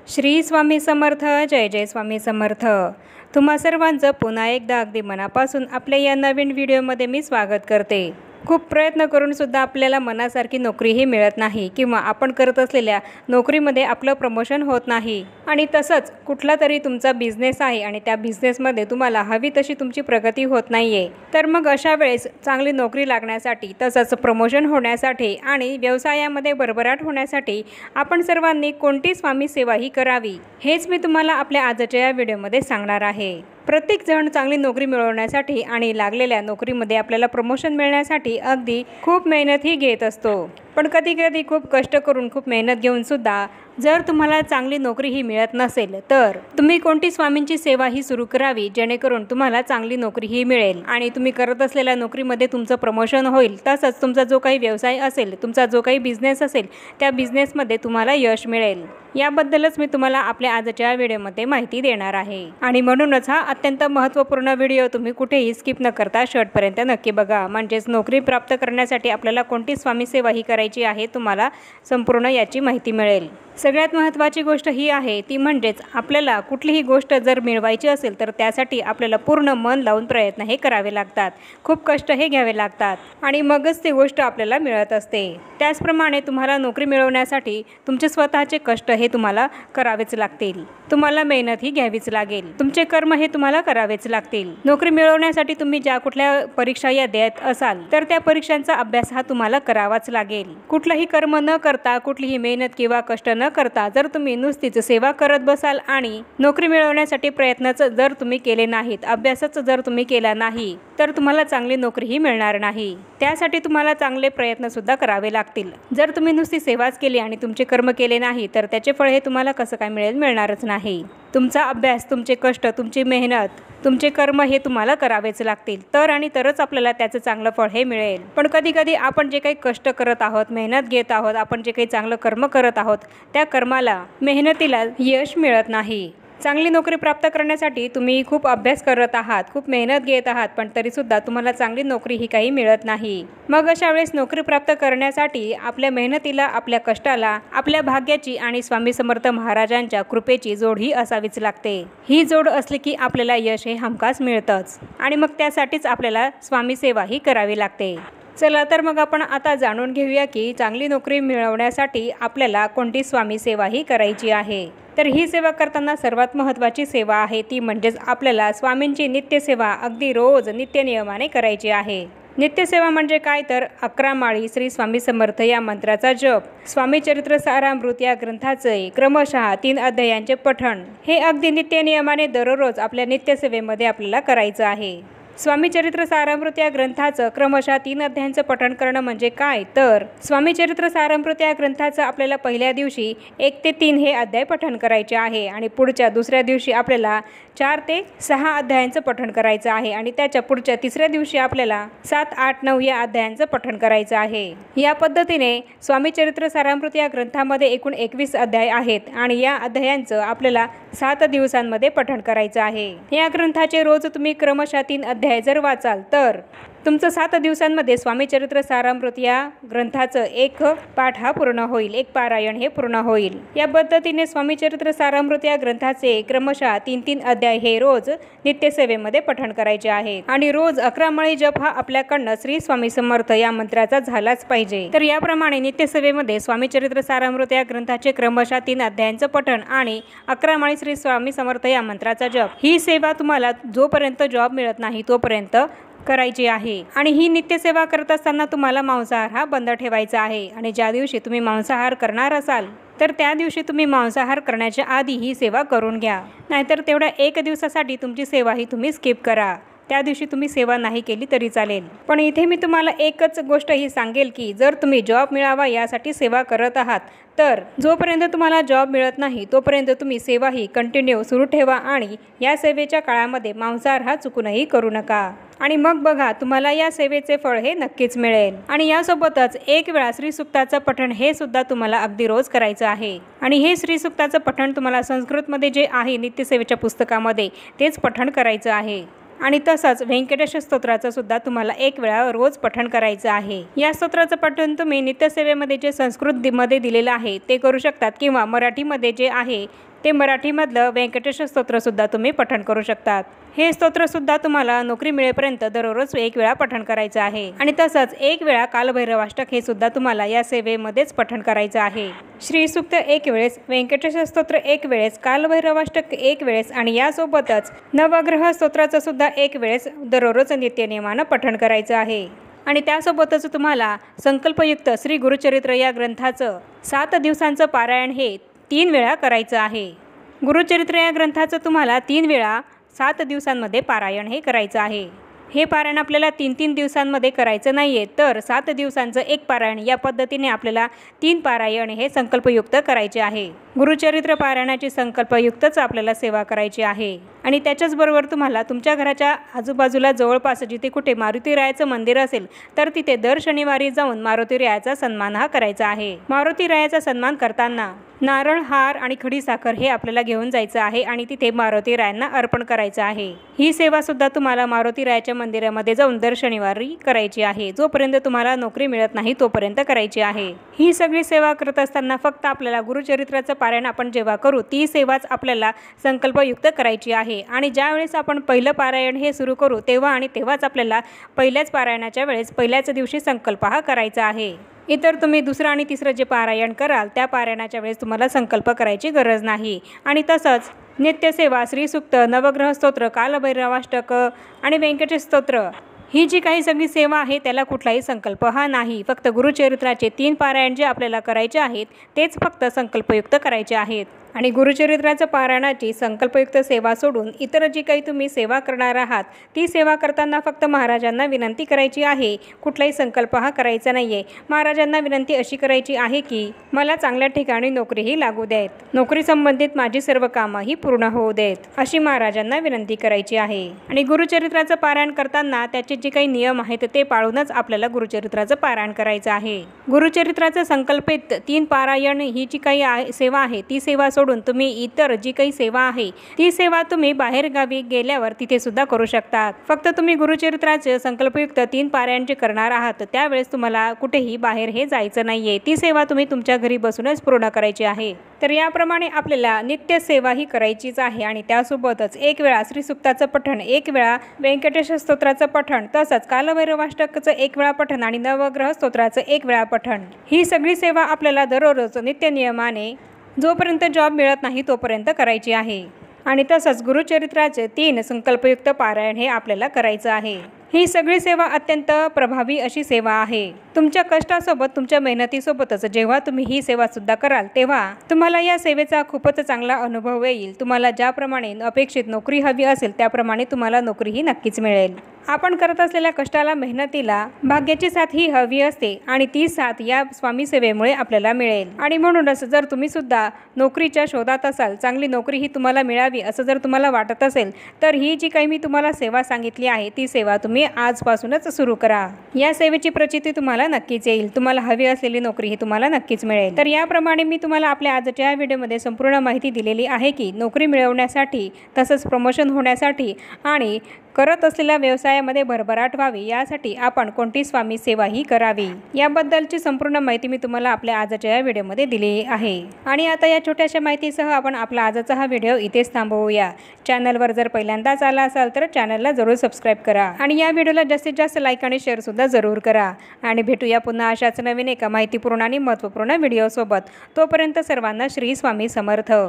श्री स्वामी समर्थ. जय जय स्वामी समर्थ. तुम्हा सर्वांचं पुन्हा एकदा अगदी मनापासून आपल्या या नवीन व्हिडिओमध्ये मी स्वागत करते. खूप प्रयत्न करून सुद्धा आपल्याला मनासारखी नोकरीही मिळत नाही किंवा आपण करत असलेल्या नोकरीमध्ये आपलं प्रमोशन होत नाही आणि तसंच कुठला तरी तुमचा बिझनेस आहे आणि त्या बिझनेसमध्ये तुम्हाला हवी तशी तुमची प्रगती होत नाहीये. तर मग अशा वेळेस चांगली नोकरी लागण्यासाठी तसंच प्रमोशन होण्यासाठी आणि व्यवसायामध्ये भरभराट होण्यासाठी आपण सर्वांनी कोणती स्वामी सेवा ही करावी हेच मी तुम्हाला आपल्या आजच्या या व्हिडिओमध्ये सांगणार आहे. प्रत्येक जण चांगली नोकरी मिळवण्यासाठी आणि लागलेल्या नोकरीमध्ये आपल्याला प्रमोशन मिळण्यासाठी अगदी खूप मेहनतही घेत असतो. पण कधी कधी खूप कष्ट करून खूप मेहनत घेऊन सुद्धा जर तुम्हाला चांगली नोकरी ही मिळत नसेल तर तुम्ही कोणती स्वामींची सेवा ही सुरू करावी जेणेकरून तुम्हाला चांगली नोकरी ही मिळेल आणि तुम्ही करत असलेल्या नोकरीमध्ये तुमचं प्रमोशन होईल. तसंच तुमचा जो काही व्यवसाय असेल, तुमचा जो काही बिझनेस असेल त्या बिझनेसमध्ये तुम्हाला यश मिळेल. याबद्दलच मी तुम्हाला आपल्या आजच्या व्हिडिओमध्ये माहिती देणार आहे आणि म्हणूनच हा अत्यंत महत्त्वपूर्ण व्हिडिओ तुम्ही कुठेही स्किप न करता शेवटपर्यंत नक्की बघा. म्हणजेच नोकरी प्राप्त करण्यासाठी आपल्याला कोणती स्वामी सेवा ही करायची आहे तुम्हाला संपूर्ण याची माहिती मिळेल. सगळ्यात महत्त्वाची गोष्ट ही आहे ती म्हणजेच आपल्याला कुठलीही गोष्ट जर मिळवायची असेल तर त्यासाठी आपल्याला पूर्ण मन लावून प्रयत्न हे करावे लागतात, खूप कष्ट हे घ्यावे लागतात आणि मगच ती गोष्ट आपल्याला मिळत असते. त्याचप्रमाणे तुम्हाला नोकरी मिळवण्यासाठी तुमचे स्वतःचे कष्ट हे तुम्हाला करावेच लागतील, तुम्हाला मेहनत ही घ्यावीच लागेल, तुमचे कर्म हे तुम्हाला करावेच लागतील. नोकरी मिळवण्यासाठी तुम्ही ज्या कुठल्या परीक्षा या देत असाल तर त्या परीक्षांचा अभ्यास हा तुम्हाला करावाच लागेल. कुठलंही कर्म न करता, कुठलीही मेहनत किंवा कष्ट न करता जर तुम्ही नुसतीच सेवा करत बसाल आणि नोकरी मिळवण्यासाठी प्रयत्नच जर तुम्ही केले नाहीत, अभ्यासच जर तुम्ही केला नाही तर तुम्हाला चांगली नोकरी ही मिळणार नाही. त्यासाठी तुम्हाला चांगले प्रयत्न सुद्धा करावे लागतील. जर तुम्ही नुसती सेवाच केली आणि तुमचे कर्म केले नाही तर त्याचे फळ हे तुम्हाला कसं काय मिळेल? मिळणारच नाही. तुमचा अभ्यास, तुमचे कष्ट, तुमची मेहनत, तुमचे कर्म हे तुम्हाला करावेच लागतील तर आणि तरच आपल्याला त्याचं चांगलं फळ हे मिळेल. पण कधी कधी आपण जे काही कष्ट करत आहोत, मेहनत घेत आहोत, आपण जे काही चांगलं कर्म करत आहोत त्या कर्माला, मेहनतीला यश मिळत नाही. चांगली नोकरी प्राप्त करण्यासाठी तुम्ही खूप अभ्यास करत आहात, खूप मेहनत घेत आहात, पण तरीसुद्धा तुम्हाला चांगली नोकरी ही काही मिळत नाही. मग अशा वेळेस नोकरी प्राप्त करण्यासाठी आपल्या मेहनतीला, आपल्या कष्टाला, आपल्या भाग्याची आणि स्वामी समर्थ महाराजांच्या कृपेची जोड ही असावीच लागते. ही जोड असली की आपल्याला यश हे हमखास मिळतंच आणि मग त्यासाठीच आपल्याला स्वामी सेवा ही करावी लागते. चला तर मग आपण आता जाणून घेऊया की चांगली नोकरी मिळवण्यासाठी आपल्याला कोणती स्वामी सेवा ही करायची आहे. तर ही सेवा करताना सर्वात महत्त्वाची सेवा आहे ती म्हणजेच आपल्याला स्वामींची नित्यसेवा अगदी रोज नित्यनियमाने करायची आहे. नित्यसेवा म्हणजे काय तर 11 माळी श्री स्वामी समर्थ या मंत्राचा जप, स्वामी चरित्र सारामृत या ग्रंथाचे क्रमशः 3 अध्यायांचे पठण हे अगदी नित्यनियमाने दररोज आपल्या नित्यसेवेमध्ये आपल्याला करायचं आहे. स्वामी चरित्र सारामृत या ग्रंथाचं क्रमशः 3 अध्यायांचं पठण करणं म्हणजे काय तर स्वामी चरित्र सारामृत या ग्रंथाचं आपल्याला पहिल्या दिवशी 1 ते 3 हे अध्याय पठण करायचे आहे आणि पुढच्या दुसऱ्या दिवशी आपल्याला 4 ते 6 अध्यायांचं पठण करायचं आहे आणि त्याच्या पुढच्या तिसऱ्या दिवशी आपल्याला 7, 8, 9 या अध्यायांचं पठण करायचं आहे. या पद्धतीने स्वामी चरित्र सारामृत या ग्रंथामध्ये एकूण 21 अध्याय आहेत आणि या अध्यायांचं आपल्याला 7 दिवसांमध्ये पठण करायचं आहे. या ग्रंथाचे रोज तुम्ही क्रमशः 3 अध्याय जर वाचाल तर तुमचं 7 दिवसांमध्ये स्वामी चरित्र सारामृत या ग्रंथाचं एक पाठ हा पूर्ण होईल, एक पारायण हे पूर्ण होईल. या पद्धतीने स्वामी चरित्र सारामृत या ग्रंथाचे क्रमशः 3-3 अध्याय हे रोज नित्यसेवेमध्ये पठण करायचे आहेत आणि रोज 11 माळी जप हा आपल्याकडनं श्री स्वामी समर्थ या मंत्राचा झालाच पाहिजे. तर याप्रमाणे नित्यसेवेमध्ये स्वामी चरित्र सारामृत या ग्रंथाचे क्रमशः 3 अध्यायांचं पठण आणि 11 माळी श्री स्वामी समर्थ या मंत्राचा जप ही सेवा तुम्हाला जोपर्यंत जॉब मिळत नाही तोपर्यंत करायची आहे. आणि ही नित्यसेवा करत असताना तुम्हाला मांसाहार हा बंद ठेवायचा आहे आणि ज्या दिवशी तुम्ही मांसाहार करणार असाल तर त्या दिवशी तुम्ही मांसाहार करण्याच्या आधी ही सेवा करून घ्या. नाहीतर तेवढ्या 1 दिवसासाठी तुमची सेवा ही तुम्ही स्किप करा. त्या दिवशी तुम्ही सेवा नाही केली तरी चालेल. पण इथे मी तुम्हाला एकच गोष्ट ही सांगेल की जर तुम्ही जॉब मिळावा यासाठी सेवा करत आहात तर जोपर्यंत तुम्हाला जॉब मिळत नाही तोपर्यंत तुम्ही सेवा ही कंटिन्यू सुरू ठेवा आणि या सेवेच्या काळामध्ये मांसाहार हा चुकूनही करू नका आणि मग बघा तुम्हाला या सेवेचे फळ हे नक्कीच मिळेल. आणि यासोबतच 1 वेळा श्रीसुक्ताचं पठण हे सुद्धा तुम्हाला अगदी रोज करायचं आहे आणि हे श्रीसुक्ताचं पठण तुम्हाला संस्कृतमध्ये जे आहे नित्यसेवेच्या पुस्तकामध्ये तेच पठण करायचं आहे. आणि तसंच व्यंकटेश स्तोत्राचं सुद्धा तुम्हाला 1 वेळा रोज पठण करायचं आहे. या स्तोत्राचं पठण तुम्ही नित्यसेवेमध्ये जे संस्कृतमध्ये दिलेलं आहे ते करू शकतात किंवा मराठीमध्ये जे आहे ते मराठीमधलं व्यंकटेश स्तोत्रसुद्धा तुम्ही पठण करू शकतात। हे स्तोत्रसुद्धा तुम्हाला नोकरी मिळेपर्यंत दररोज 1 वेळा पठण करायचं आहे आणि तसंच 1 वेळा कालभैरवाष्टक हे सुद्धा तुम्हाला या सेवेमध्येच पठण करायचं आहे। श्रीसूक्त 1 वेळेस, व्यंकटेश स्तोत्र 1 वेळेस, कालभैरवाष्टक 1 वेळेस आणि यासोबतच नवग्रह स्तोत्राचं सुद्धा 1 वेळेस दररोज नित्यनियमानं पठण करायचं आहे। आणि त्यासोबतच तुम्हाला संकल्पयुक्त श्री गुरुचरित्र या ग्रंथाचं 7 दिवसांचं पारायण हे 3 वेळा करायचं आहे। गुरुचरित्र या ग्रंथाचं तुम्हाला 3 वेळा 7 दिवसांमध्ये पारायण हे करायचं आहे। हे पारायण आपल्याला 3-3 दिवसांमध्ये करायचं नाही आहे, तर 7 दिवसांचं एक पारायण या पद्धतीने आपल्याला 3 पारायण हे संकल्पयुक्त करायचे आहे। गुरुचरित्र पारायणाची संकल्पयुक्तच आपल्याला सेवा करायची आहे आणि त्याच्याचबरोबर तुम्हाला तुमच्या घराच्या आजूबाजूला जवळपास जिथे कुठे मारुतीरायाचं मंदिर असेल तर तिथे दर शनिवारी जाऊन मारुतीरायाचा सन्मान हा करायचा आहे। मारुतीरायाचा सन्मान करताना नारळ, हार आणि खडी साखर हे आपल्याला घेऊन जायचं आहे आणि तिथे मारुतीरायांना अर्पण करायचं आहे। ही सेवा सुद्धा तुम्हाला मारुतीरायाच्या मंदिरामध्ये जाऊन दर शनिवारी करायची आहे। जोपर्यंत तुम्हाला नोकरी मिळत नाही तोपर्यंत करायची आहे। ही सगळी सेवा करत असताना फक्त आपल्याला गुरुचरित्राचं पारायण आपण जेव्हा करू ती सेवाच आपल्याला संकल्पयुक्त करायची आहे आणि ज्यावेळेस आपण पहिलं पारायण हे सुरू करू तेव्हा आणि तेव्हाच आपल्याला पहिल्याच पारायणाच्या वेळेस पहिल्याच दिवशी संकल्प हा करायचा आहे। इतर तुम्ही दुसरं आणि तिसरं जे पारायण कराल त्या पारायणाच्या वेळेस तुम्हाला संकल्प करायची गरज नाही। आणि तसंच नित्यसेवा, श्रीसूक्त, नवग्रह स्तोत्र, कालभैरवाष्टक आणि व्यंकटेश स्तोत्र ही जी काही सगळी सेवा आहे त्याला कुठलाही संकल्प हा नाही। फक्त गुरुचरित्राचे 3 पारायण जे आपल्याला करायचे आहेत तेच फक्त संकल्पयुक्त करायचे आहेत आणि गुरुचरित्राचं पारायणाची संकल्पयुक्त सेवा सोडून इतर जी काही तुम्ही सेवा करणार आहात ती सेवा करताना फक्त महाराजांना विनंती करायची आहे, कुठलाही संकल्प हा करायचा नाही आहे। महाराजांना विनंती अशी करायची आहे की मला चांगल्या ठिकाणी नोकरीही लागू देत, नोकरी संबंधित माझी सर्व कामंही पूर्ण होऊ देत, अशी महाराजांना विनंती करायची आहे। आणि गुरुचरित्राचं पारायण करताना त्याचे जे काही नियम आहेत ते पाळूनच आपल्याला गुरुचरित्राचं पारायण करायचं आहे। गुरुचरित्राचं संकल्पित 3 पारायण ही जी काही सेवा आहे ती सेवा तुम्ही इतर जी काही सेवा आहे ती सेवा तुम्ही बाहेर गावी गेल्यावर तिथे सुद्धा करू शकता। फक्त तुम्ही गुरुचरित्राचे संकल्पयुक्त 3 पारायण जे करणार आहात त्यावेळेस तुम्हाला कुठेही बाहेर हे जायचं नाहीये, ती सेवा तुम्ही तुमच्या घरी बसूनच पूर्ण करायची आहे। तर याप्रमाणे आपल्याला नित्य सेवा ही करायचीच आहे आणि त्यासोबतच 1 वेळा श्रीसूक्ताचं पठण, 1 वेळा व्यंकटेश स्तोत्राचं पठण, तसंच कालभैरवाष्टकाचं 1 वेळा पठण आणि नवग्रह स्तोत्राचं 1 वेळा पठण ही सगळी सेवा आपल्याला दररोज नित्य नियमाने जोपर्यंत जॉब मिळत नाही तोपर्यंत करायची आहे। आणि तसंच गुरुचरित्राचे 3 संकल्पयुक्त पारायण हे आपल्याला करायचं आहे। ही सगळी सेवा अत्यंत प्रभावी अशी सेवा आहे। तुमच्या कष्टासोबत तुमच्या मेहनतीसोबतच जेव्हा तुम्ही ही सेवा सुद्धा कराल तेव्हा तुम्हाला या सेवेचा खूपच चांगला अनुभव येईल। तुम्हाला ज्याप्रमाणे अपेक्षित नोकरी हवी असेल त्याप्रमाणे तुम्हाला नोकरीही नक्कीच मिळेल। आपण करत असलेल्या कष्टाला, मेहनतीला भाग्याची साथ ही हवी असते आणि ती साथ या स्वामी सेवेमुळे आपल्याला मिळेल। आणि म्हणूनच जर तुम्ही सुद्धा नोकरीच्या शोधात असाल, चांगली नोकरी ही तुम्हाला मिळावी असं जर तुम्हाला वाटत असेल तर ही जी काही मी तुम्हाला सेवा सांगितली आहे ती सेवा तुम्ही आजपासूनच सुरू करा। या सेवेची प्रचिती तुम्हाला नक्कीच येईल, तुम्हाला हवी असलेली नोकरी ही तुम्हाला नक्कीच मिळेल। तर याप्रमाणे मी तुम्हाला आपल्या आजच्या व्हिडिओमध्ये संपूर्ण माहिती दिलेली आहे की नोकरी मिळवण्यासाठी, तसंच प्रमोशन होण्यासाठी आणि करत असलेल्या व्यवसायामध्ये भरभराट व्हावी यासाठी आपण कोणती स्वामी सेवा ही करावी याबद्दलची संपूर्ण माहिती मी तुम्हाला आपल्या आजच्या या व्हिडिओमध्ये दिली आहे। आणि आता या छोट्याशा माहितीसह आपण आपला आजचा हा व्हिडिओ इथेच थांबवूया। चॅनलवर जर पहिल्यांदाच आला असाल तर चॅनलला जरूर सबस्क्राईब करा आणि या व्हिडिओला जास्तीत जास्त लाईक आणि शेअर सुद्धा जरूर करा आणि भेटूया पुन्हा अशाच नवीन एका माहितीपूर्ण आणि महत्त्वपूर्ण व्हिडिओसोबत। तोपर्यंत सर्वांना श्री स्वामी समर्थ।